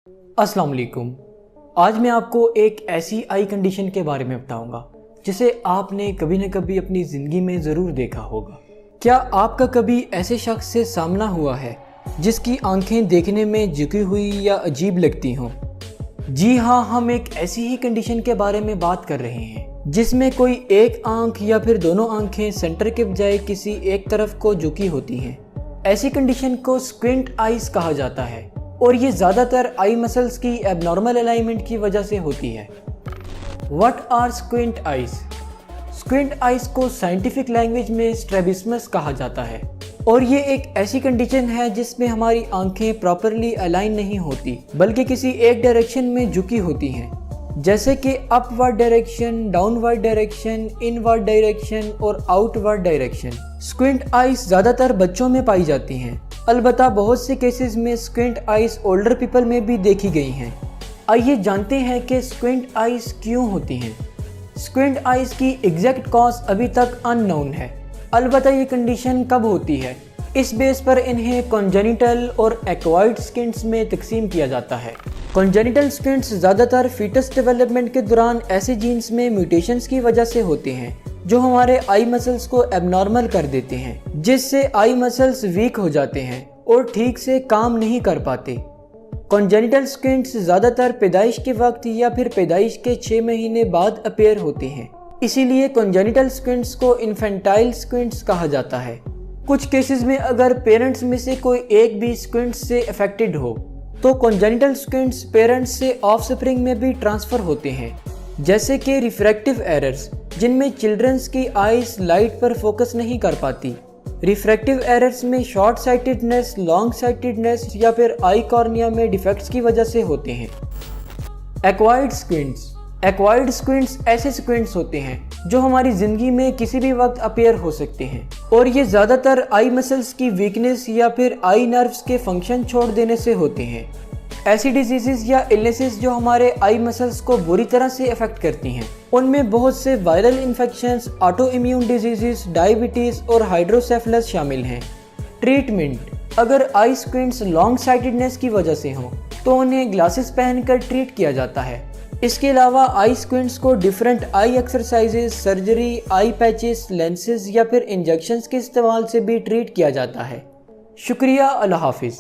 अस्सलाम वालेकुम। आज मैं आपको एक ऐसी आई कंडीशन के बारे में बताऊंगा जिसे आपने कभी न कभी अपनी ज़िंदगी में ज़रूर देखा होगा। क्या आपका कभी ऐसे शख्स से सामना हुआ है जिसकी आंखें देखने में झुकी हुई या अजीब लगती हों? जी हाँ, हम एक ऐसी ही कंडीशन के बारे में बात कर रहे हैं जिसमें कोई एक आंख या फिर दोनों आंखें सेंटर के बजाय किसी एक तरफ को झुकी होती हैं। ऐसी कंडीशन को स्क्विंट आइज कहा जाता है और ये ज़्यादातर आई मसल्स की एबनॉर्मल अलाइनमेंट की वजह से होती है। What are squint eyes? Squint eyes को साइंटिफिक लैंग्वेज में स्ट्रैबिस्मस कहा जाता है और ये एक ऐसी कंडीशन है जिसमें हमारी आंखें प्रॉपरली अलाइन नहीं होती बल्कि किसी एक डायरेक्शन में झुकी होती हैं, जैसे कि upward direction, downward direction, inward direction और आउटवर्ड डायरेक्शन। स्क्विंट आइज ज़्यादातर बच्चों में पाई जाती हैं, अलबत्ता बहुत से केसेस में स्क्विंट आइज ओल्डर पीपल में भी देखी गई हैं। आइए जानते हैं कि स्क्विंट आइज क्यों होती हैं। स्क्विंट आइज की एग्जैक्ट कॉज अभी तक अननोन है, अलबत्ता ये कंडीशन कब होती है इस बेस पर इन्हें कॉन्जेनिटल और एक्वायर्ड स्क्विंट्स में तकसीम किया जाता है। कॉन्जेनिटल स्क्विंट्स ज़्यादातर फीटस डेवलपमेंट के दौरान ऐसे जीन्स में म्यूटेशंस की वजह से होते हैं जो हमारे आई मसल्स को एबनॉर्मल कर देते हैं, जिससे आई मसल्स वीक हो जाते हैं और ठीक से काम नहीं कर पाते। कॉन्जेनिटल स्क्विंट्स ज़्यादातर पैदाइश के वक्त या फिर पैदाइश के 6 महीने बाद अपीयर होते हैं, इसीलिए कॉन्जेनिटल स्क्विंट्स को इन्फेंटाइल स्क्विंट्स कहा जाता है। कुछ केसेस में अगर पेरेंट्स में से कोई एक भी स्क्विंट्स से अफेक्टेड हो तो कॉन्जेनिटल स्क्विंट्स पेरेंट्स से ऑफस्प्रिंग में भी ट्रांसफ़र होते हैं, जैसे कि रिफ्रैक्टिव एरर्स जिनमें चिल्ड्रंस की आइज लाइट पर फोकस नहीं कर पाती। रिफ्रैक्टिव एरर्स में शॉर्ट साइटेडनेस, लॉन्ग साइटेडनेस या फिर आई कॉर्निया में डिफेक्ट्स की वजह से होते हैं। Acquired squints. एक्वायर्ड स्क्विंट्स ऐसे स्क्विंट्स होते हैं जो हमारी ज़िंदगी में किसी भी वक्त अपीयर हो सकते हैं और ये ज़्यादातर आई मसल्स की वीकनेस या फिर आई नर्व्स के फंक्शन छोड़ देने से होते हैं। ऐसी डिजीज़ या इलनेसेस जो हमारे आई मसल्स को बुरी तरह से अफेक्ट करती हैं, उनमें बहुत से viral infections, auto immune disease, diabetes और हाइड्रोसेफलस शामिल हैं। ट्रीटमेंट: अगर आई स्क्विंट्स लॉन्ग साइटेडनेस की वजह से हों तो उन्हें ग्लासेस पहनकर ट्रीट किया जाता है। इसके अलावा आई स्क्विंट्स को different I exercises, surgery, I patches, lenses या फिर इंजेक्शंस के इस्तेमाल से भी ट्रीट किया जाता है। शुक्रिया, अल्लाह हाफिज़।